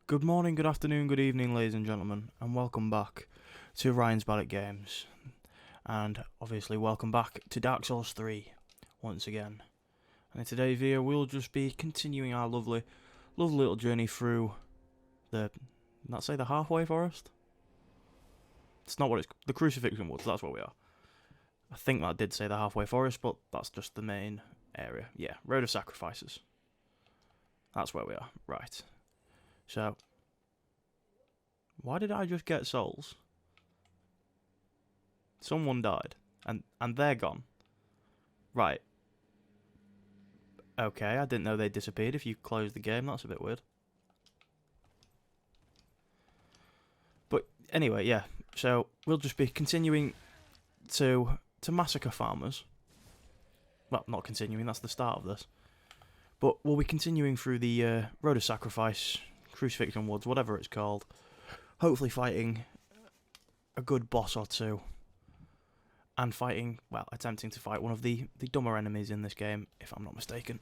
Good morning, good afternoon, good evening, ladies and gentlemen, and welcome back to Ryan's Ballot Games. And obviously, welcome back to Dark Souls 3 once again. And in today's video, we'll just be continuing our lovely little journey through not say the halfway forest? It's not what it's, the Crucifixion Woods, that's where we are. I think that did say the halfway forest, but that's just the main area. Yeah, Road of Sacrifices. That's where we are, right. So, why did I just get souls? Someone died, and they're gone. Right. Okay, I didn't know they disappeared if you closed the game, that's a bit weird. But anyway, yeah, so we'll just be continuing to massacre farmers. Well, not continuing, that's the start of this. But we'll be continuing through the Road of Sacrifice, Crucifixion Woods, whatever it's called. Hopefully fighting a good boss or two. And fighting, well, attempting to fight one of the dumber enemies in this game, if I'm not mistaken.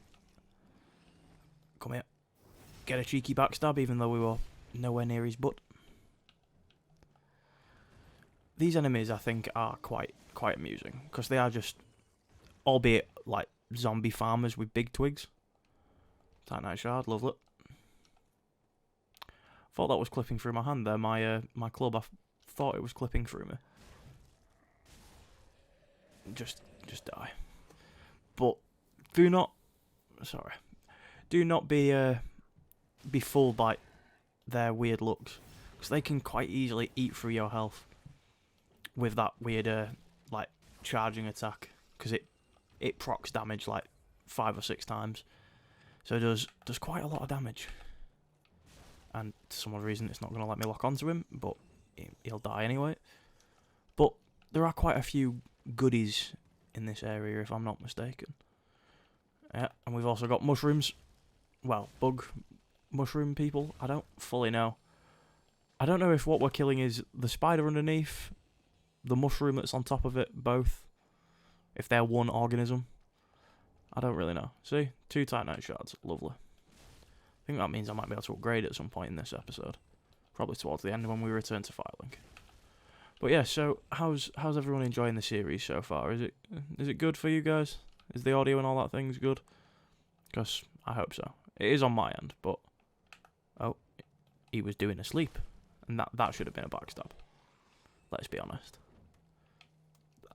Come here. Get a cheeky backstab, even though we were nowhere near his butt. These enemies, I think, are quite amusing. Because they are just, albeit, like, zombie farmers with big twigs. Titanite shard, lovely. Thought that was clipping through my hand there. My club, I thought it was clipping through me. Just die. But do not be fooled by their weird looks, because they can quite easily eat through your health with that weird like charging attack, because it procs damage like 5 or 6 times. So it does quite a lot of damage. And for some odd reason, it's not going to let me lock onto him, but he'll die anyway. But there are quite a few goodies in this area, if I'm not mistaken. Yeah, and we've also got mushrooms. Well, bug mushroom people. I don't fully know. I don't know if what we're killing is the spider underneath, the mushroom that's on top of it, both. If they're one organism. I don't really know. See? 2 Titanite shards. Lovely. I think that means I might be able to upgrade at some point in this episode. Probably towards the end when we return to filing. But yeah, so how's everyone enjoying the series so far? Is it good for you guys? Is the audio and all that things good? Because I hope so. It is on my end, but oh, he was doing a sleep, and that should have been a backstab. Let's be honest.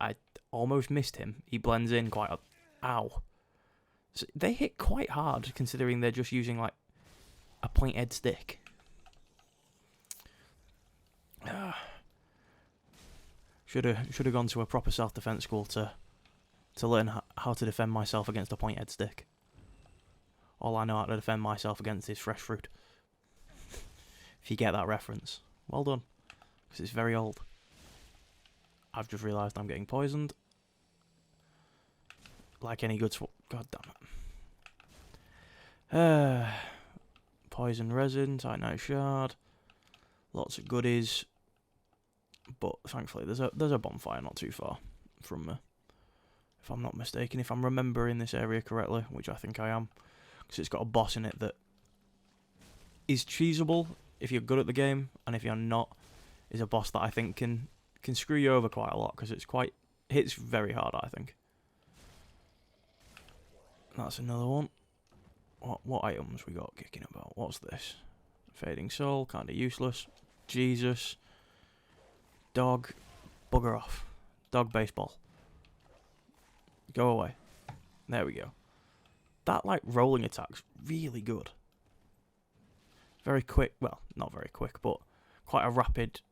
I almost missed him. He blends in quite a... Ow. So they hit quite hard, considering they're just using, like, a point-head stick. Should have gone to a proper self-defense school to learn how to defend myself against a point-head stick. All I know how to defend myself against is fresh fruit. If you get that reference, well done, because it's very old. I've just realised I'm getting poisoned. Like any good God damn it. Poison resin, Titanite shard, lots of goodies. But thankfully there's a bonfire not too far from me. If I'm not mistaken, if I'm remembering this area correctly, which I think I am. Because it's got a boss in it that is cheesable if you're good at the game, and if you're not, is a boss that I think can screw you over quite a lot, because hits very hard, I think. That's another one. What items we got kicking about? What's this? Fading soul, kinda useless. Jesus. Dog. Bugger off. Dog baseball. Go away. There we go. That, like, rolling attack's really good. Very quick. Well, not very quick, but quite a rapid,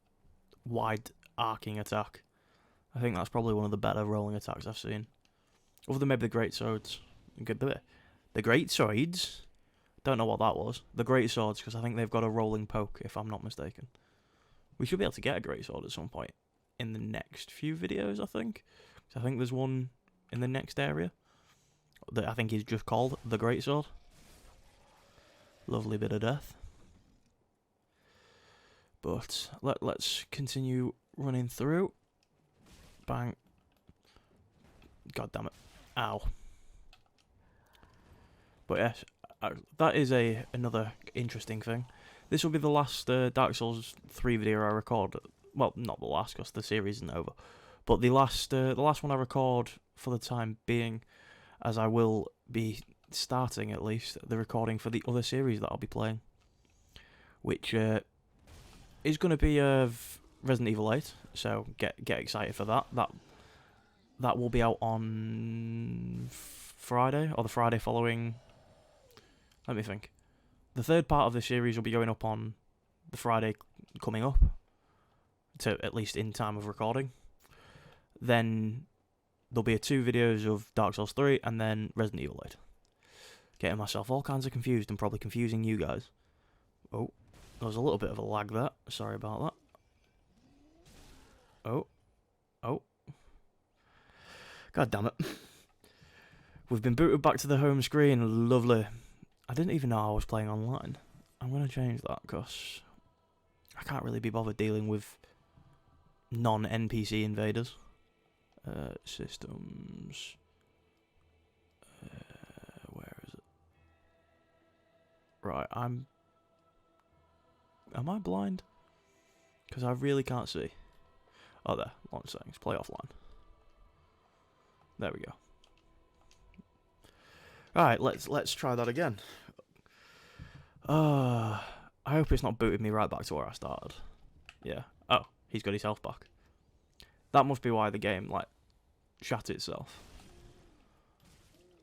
wide arcing attack. I think that's probably one of the better rolling attacks I've seen. Other than maybe the great swords. The great swords? Don't know what that was. The great swords, because I think they've got a rolling poke, if I'm not mistaken. We should be able to get a great sword at some point in the next few videos, I think. I think there's one in the next area that I think is just called the great sword. Lovely bit of death. But let's continue running through. Bang. God damn it. Ow. But yes, that is another interesting thing. This will be the last Dark Souls 3 video I record. Well, not the last, because the series isn't over. But the last one I record for the time being, as I will be starting, at least, the recording for the other series that I'll be playing. Which is going to be Resident Evil 8, so get excited for that. That will be out on Friday, or the Friday following. Let me think. The third part of the series will be going up on the Friday coming up, to at least in time of recording. Then there'll be 2 videos of Dark Souls 3 and then Resident Evil 8. Getting myself all kinds of confused and probably confusing you guys. Oh, there was a little bit of a lag there. Sorry about that. Oh. God damn it. We've been booted back to the home screen. Lovely. I didn't even know I was playing online. I'm going to change that because I can't really be bothered dealing with non-NPC invaders. Systems. Where is it? Right, Am I blind? Because I really can't see. Oh, there. Launch settings. Play offline. There we go. Alright, let's try that again. I hope it's not booted me right back to where I started. Yeah. Oh, he's got his health back. That must be why the game, like, shat itself.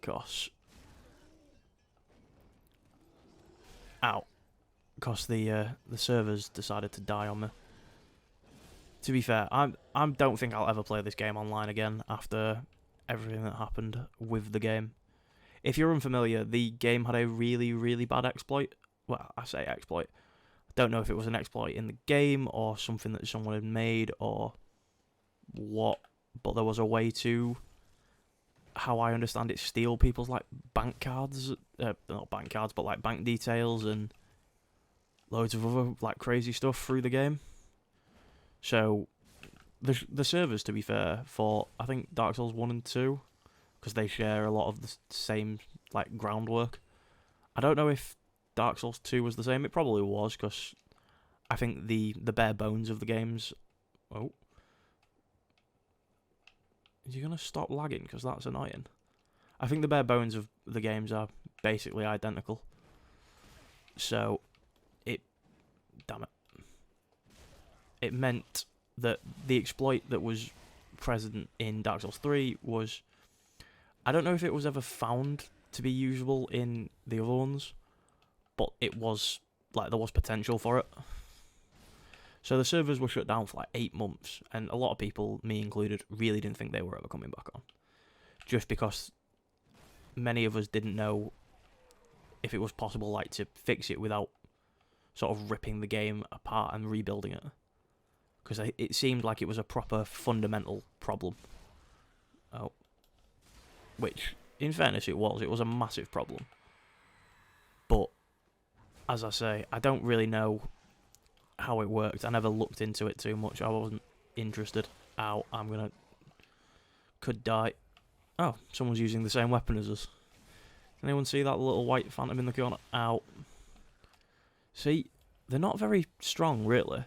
Gosh. Ow. Because the servers decided to die on me. To be fair, I don't think I'll ever play this game online again after everything that happened with the game. If you're unfamiliar, the game had a really, really bad exploit. Well, I say exploit. I don't know if it was an exploit in the game or something that someone had made or what, but there was a way to, how I understand it, steal people's like bank cards, not bank cards, but like bank details and loads of other like crazy stuff through the game. So the servers, to be fair, for I think Dark Souls 1 and 2, because they share a lot of the same like groundwork. I don't know if Dark Souls 2 was the same. It probably was, because I think the bare bones of the games. Oh, is you gonna stop lagging? Because that's annoying. I think the bare bones of the games are basically identical. So damn it. It meant that the exploit that was present in Dark Souls 3 was, I don't know if it was ever found to be usable in the other ones, but it was, like, there was potential for it. So the servers were shut down for like 8 months, and a lot of people, me included, really didn't think they were ever coming back on. Just because many of us didn't know if it was possible, like, to fix it without sort of ripping the game apart and rebuilding it. Because it seemed like it was a proper fundamental problem. Oh. Which, in fairness, it was. It was a massive problem. But, as I say, I don't really know how it worked. I never looked into it too much. I wasn't interested. Ow, could die. Oh, someone's using the same weapon as us. Can anyone see that little white phantom in the corner? Ow. See, they're not very strong, really.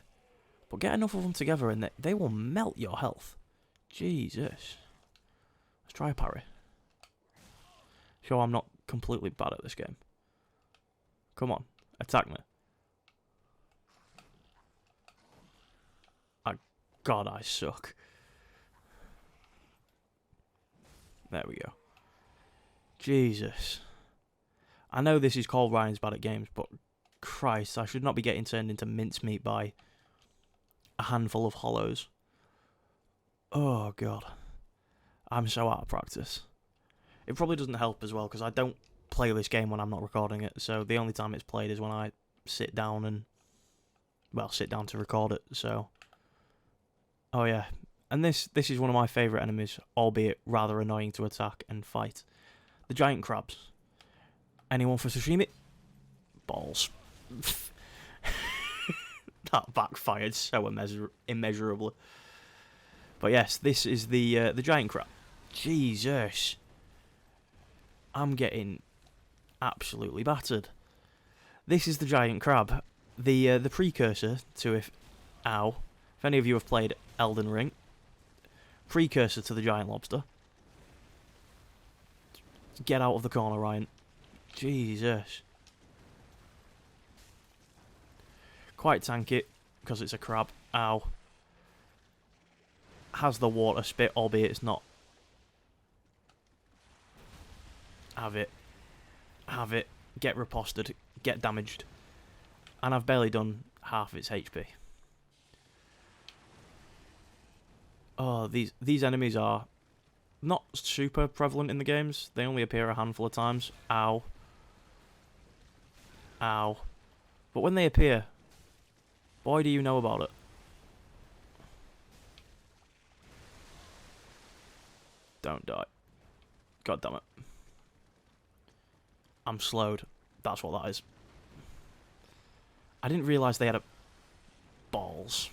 But get enough of them together and they will melt your health. Jesus. Let's try a parry. Show I'm not completely bad at this game. Come on, attack me. God, I suck. There we go. Jesus. I know this is called Ryan's Bad at Games, but Christ, I should not be getting turned into mincemeat by a handful of hollows. Oh, God. I'm so out of practice. It probably doesn't help as well, because I don't play this game when I'm not recording it, so the only time it's played is when I sit down and, well, sit down to record it, so. Oh, yeah. And this is one of my favourite enemies, albeit rather annoying to attack and fight. The giant crabs. Anyone for sashimi? Balls. That backfired so immeasurably. But yes, this is the giant crab. Jesus. I'm getting absolutely battered. This is the giant crab. the precursor to if any of you have played Elden Ring, precursor to the giant lobster. Get out of the corner, Ryan. Jesus. Quite tanky because it's a crab. Ow. Has the water spit, albeit it's not. Have it. Have it. Get riposted. Get damaged. And I've barely done half its HP. Oh, these enemies are not super prevalent in the games. They only appear a handful of times. Ow. Ow. But when they appear, boy, do you know about it. Don't die. God damn it. I'm slowed. That's what that is. I didn't realise they had balls.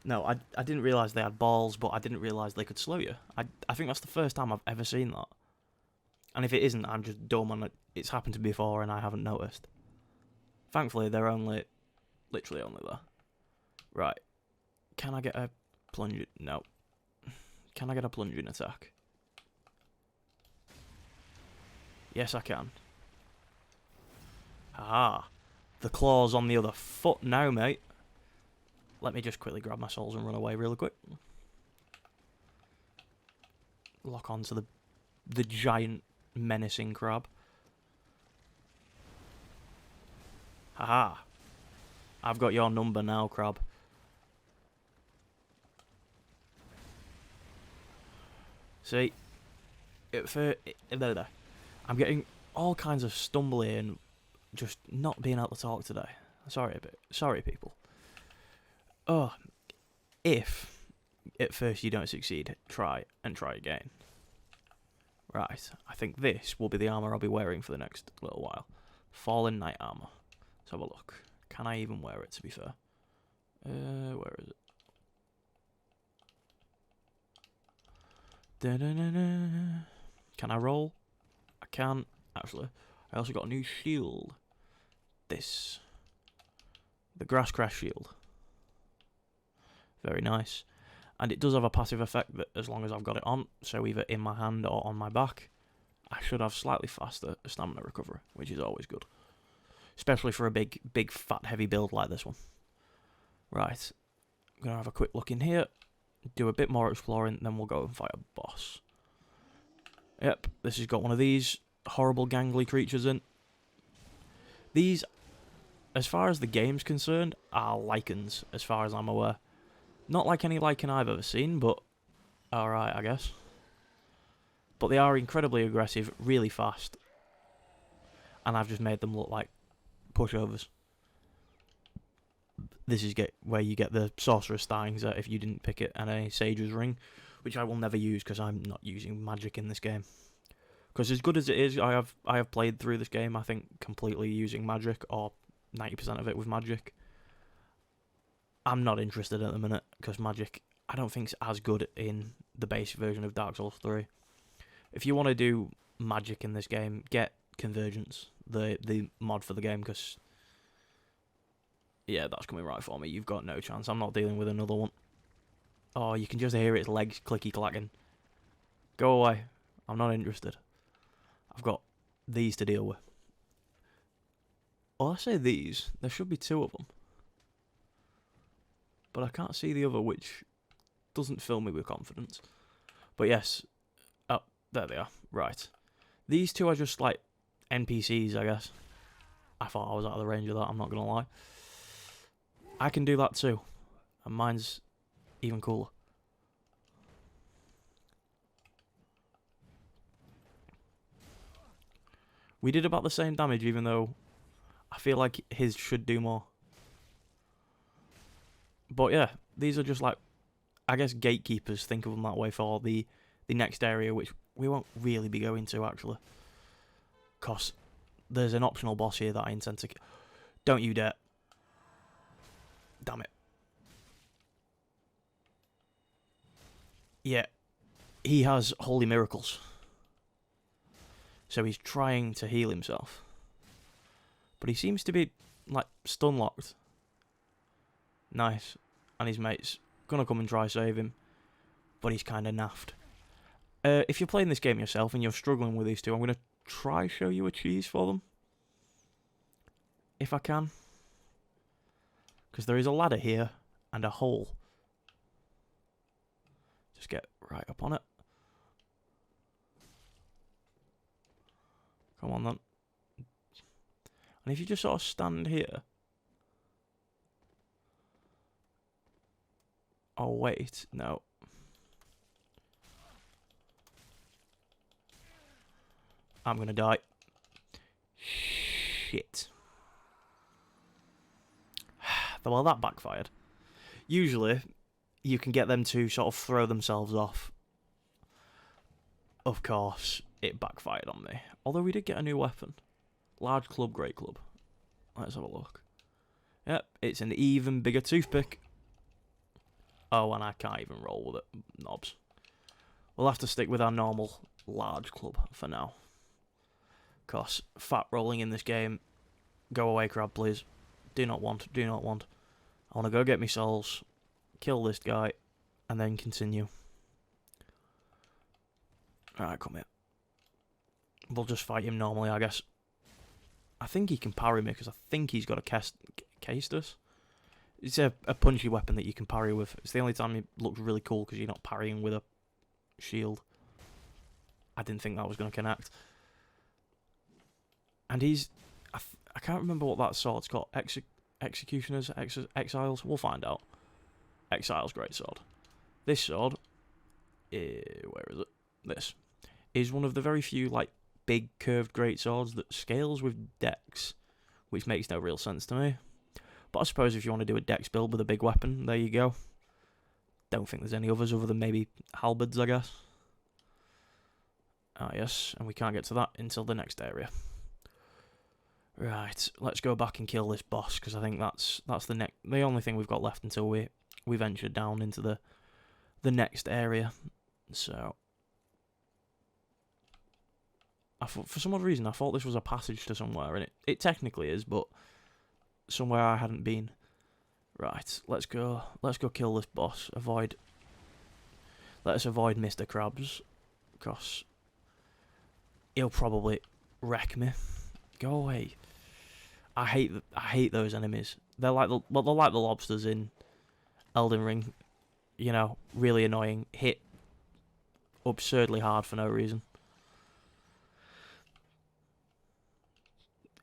No, I didn't realise they had balls, but I didn't realise they could slow you. I think that's the first time I've ever seen that. And if it isn't, I'm just dumb and it's happened to me before and I haven't noticed. Thankfully, they're literally only there. Right. Can I get a plunging? No. Can I get a plunging attack? Yes, I can. Ah. The claw's on the other foot now, mate. Let me just quickly grab my souls and run away really quick. Lock onto the giant menacing crab. Haha. I've got your number now, crab. See? I'm getting all kinds of stumbly and just not being able to talk today. Sorry, people. Oh, if at first you don't succeed, try and try again. Right, I think this will be the armour I'll be wearing for the next little while. Fallen Knight armour. Let's have a look. Can I even wear it, to be fair? Where is it? Da-da-da-da. Can I roll? I can, actually. I also got a new shield. This. The Grass Crash shield. Very nice. And it does have a passive effect that as long as I've got it on, so either in my hand or on my back, I should have slightly faster stamina recovery, which is always good. Especially for a big, fat, heavy build like this one. Right. I'm going to have a quick look in here, do a bit more exploring, then we'll go and fight a boss. Yep, this has got one of these horrible gangly creatures in. These, as far as the game's concerned, are lichens, as far as I'm aware. Not like any lichen I've ever seen, but alright, I guess. But they are incredibly aggressive, really fast. And I've just made them look like pushovers. This is where you get the Sorcerer's Stings if you didn't pick it, and a Sage's Ring, which I will never use because I'm not using magic in this game. Because as good as it is, I have played through this game, I think, completely using magic, or 90% of it with magic. I'm not interested at the minute, because magic, I don't think, is as good in the base version of Dark Souls 3. If you want to do magic in this game, get Convergence, the mod for the game, because, yeah, that's coming right for me. You've got no chance. I'm not dealing with another one. Oh, you can just hear its legs clicky-clacking. Go away. I'm not interested. I've got these to deal with. Well, I say these. There should be two of them. But I can't see the other, which doesn't fill me with confidence. But yes. Oh, there they are. Right. These two are just like NPCs, I guess. I thought I was out of the range of that, I'm not going to lie. I can do that too. And mine's even cooler. We did about the same damage, even though I feel like his should do more. But yeah, these are just like, I guess, gatekeepers, think of them that way, for the next area, which we won't really be going to, actually. Because there's an optional boss here that I intend to... Don't you dare. Damn it. Yeah, he has holy miracles. So he's trying to heal himself. But he seems to be like, stun locked. Nice. And his mate's gonna come and try save him, but he's kind of naffed. If you're playing this game yourself and you're struggling with these two, I'm gonna try show you a cheese for them. If I can. Because there is a ladder here and a hole. Just get right up on it. Come on then. And if you just sort of stand here. Oh wait, no. I'm gonna die. Shit. Well, that backfired. Usually, you can get them to sort of throw themselves off. Of course, it backfired on me. Although we did get a new weapon. Large club, great club. Let's have a look. Yep, it's an even bigger toothpick. Oh, and I can't even roll with it. Knobs. We'll have to stick with our normal large club for now. Cause fat rolling in this game. Go away, crab, please. Do not want, do not want. I want to go get me souls, kill this guy, and then continue. Alright, come here. We'll just fight him normally, I guess. I think he can parry me, because I think he's got a Castus. It's a punchy weapon that you can parry with. It's the only time it looks really cool, because you're not parrying with a shield. I didn't think that was going to connect. And he's... I can't remember what that sword's called. Executioners? Exiles? We'll find out. Exile's great sword. This sword... where is it? This. Is one of the very few, like, big curved great swords that scales with dex. Which makes no real sense to me. But I suppose if you want to do a dex build with a big weapon, there you go. Don't think there's any others other than maybe halberds, I guess. Ah, yes. And we can't get to that until the next area. Right, let's go back and kill this boss, because I think that's the only thing we've got left until we venture down into the next area. So, for some odd reason, I thought this was a passage to somewhere, and it technically is, but somewhere I hadn't been. Right, let's go kill this boss. Let us avoid Mr. Krabs, because he'll probably wreck me. Go away. I hate those enemies. They're like the lobsters in Elden Ring. You know, really annoying. Hit absurdly hard for no reason.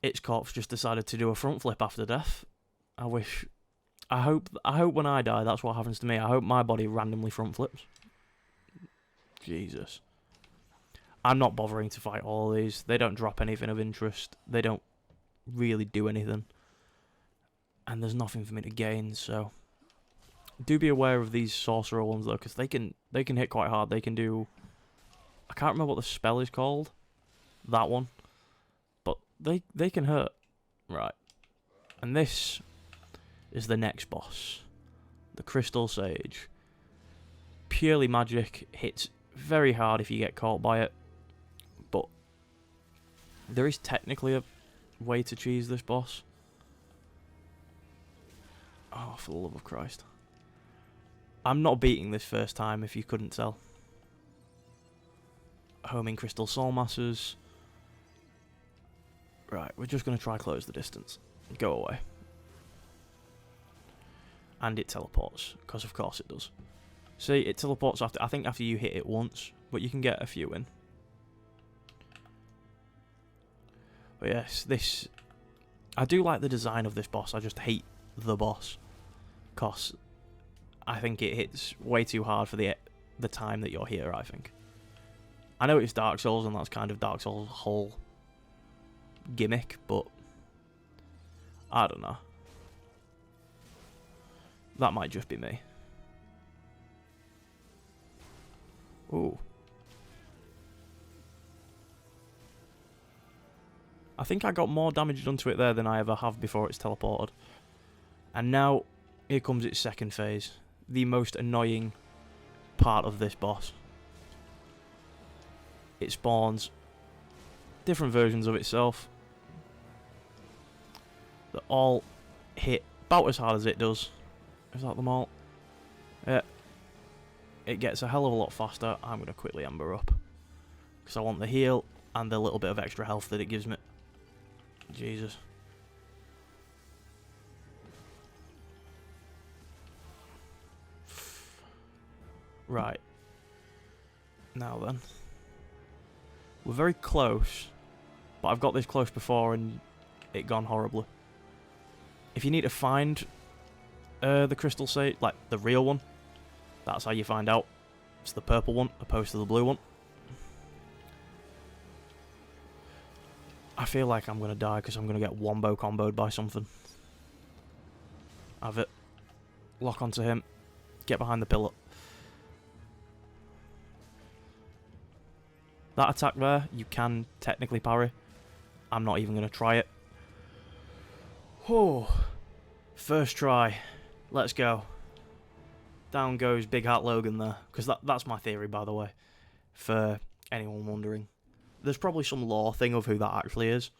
Its corpse just decided to do a front flip after death. I hope when I die that's what happens to me. I hope my body randomly front flips. Jesus. I'm not bothering to fight all of these. They don't drop anything of interest. They don't really do anything. And there's nothing for me to gain, so... Do be aware of these sorcerer ones, though, because they can hit quite hard. They can do... I can't remember what the spell is called. That one. But they can hurt. Right. And this is the next boss. The Crystal Sage. Purely magic. Hits very hard if you get caught by it. But there is technically a way to cheese this boss. Oh, for the love of Christ. I'm not beating this first time, if you couldn't tell. Homing Crystal Soul Masses. Right, we're just going to try close the distance. Go away. And it teleports, because of course it does. See, it teleports after, I think after you hit it once, but you can get a few in. But yes, this... I do like the design of this boss, I just hate the boss. Because I think it hits way too hard for the time that you're here, I think. I know it's Dark Souls, and that's kind of Dark Souls' whole gimmick, but... I don't know. That might just be me. Ooh. I think I got more damage done to it there than I ever have before it's teleported. And now, here comes its second phase. The most annoying part of this boss. It spawns different versions of itself. that all hit about as hard as it does. Is that them all? Yeah. It gets a hell of a lot faster. I'm going to quickly ember up. Because I want the heal and the little bit of extra health that it gives me. Jesus. Right. Now then. We're very close. But I've got this close before and it gone horribly. If you need to find the crystal sage, like the real one, that's how you find out. It's the purple one opposed to the blue one. I feel like I'm going to die because I'm going to get wombo comboed by something. Have it. Lock onto him. Get behind the pillar. That attack there, you can technically parry. I'm not even going to try it. Oh, first try. Let's go. Down goes Big Hat Logan there. Because that's my theory, by the way. For anyone wondering. There's probably some lore thing of who that actually is.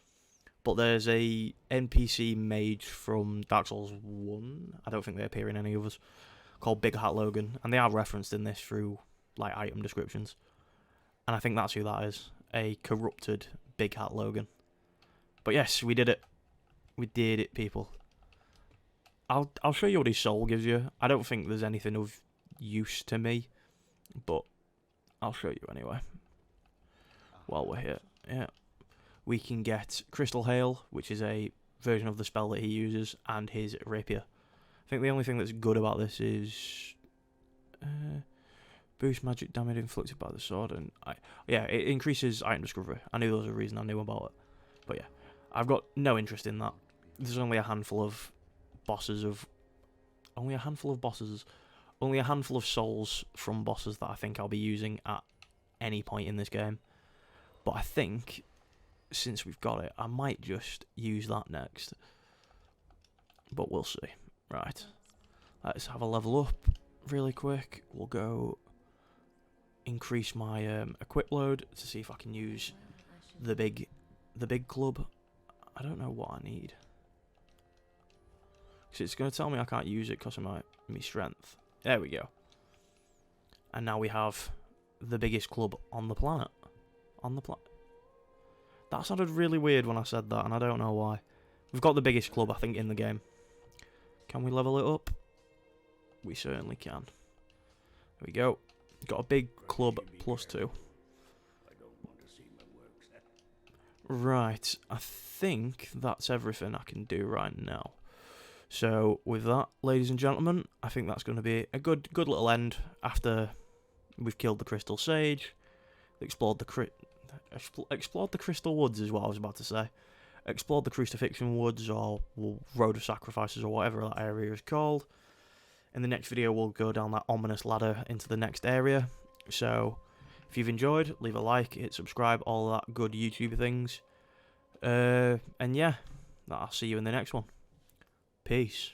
But there's a NPC mage from Dark Souls 1. I don't think they appear in any others. Called Big Hat Logan. And they are referenced in this through like item descriptions. And I think that's who that is. A corrupted Big Hat Logan. But yes, we did it. We did it, people. I'll show you what his soul gives you. I don't think there's anything of use to me. But I'll show you anyway. While we're here. Yeah. We can get Crystal Hail, which is a version of the spell that he uses, and his rapier. I think the only thing that's good about this is... boost magic damage inflicted by the sword, and yeah, it increases item discovery. I knew there was a reason I knew about it, but yeah, I've got no interest in that. There's only a handful of bosses only a handful of souls from bosses that I think I'll be using at any point in this game. But I think since we've got it, I might just use that next. But we'll see. Right, let's have a level up really quick. We'll go. Increase my equip load to see if I can use the big club. I don't know what I need. Because it's going to tell me I can't use it because of my strength. There we go. And now we have the biggest club on the planet. That sounded really weird when I said that, and I don't know why. We've got the biggest club, I think, in the game. Can we level it up? We certainly can. There we go. Got a big club +2. Right, I think that's everything I can do right now. So with that, ladies and gentlemen, I think that's going to be a good little end after we've killed the Crystal Sage, explored the Crystal Woods is what I was about to say. Explored the Crucifixion Woods or Road of Sacrifices or whatever that area is called. In the next video, we'll go down that ominous ladder into the next area. So, if you've enjoyed, leave a like, hit subscribe, all that good YouTube things. And yeah, I'll see you in the next one. Peace.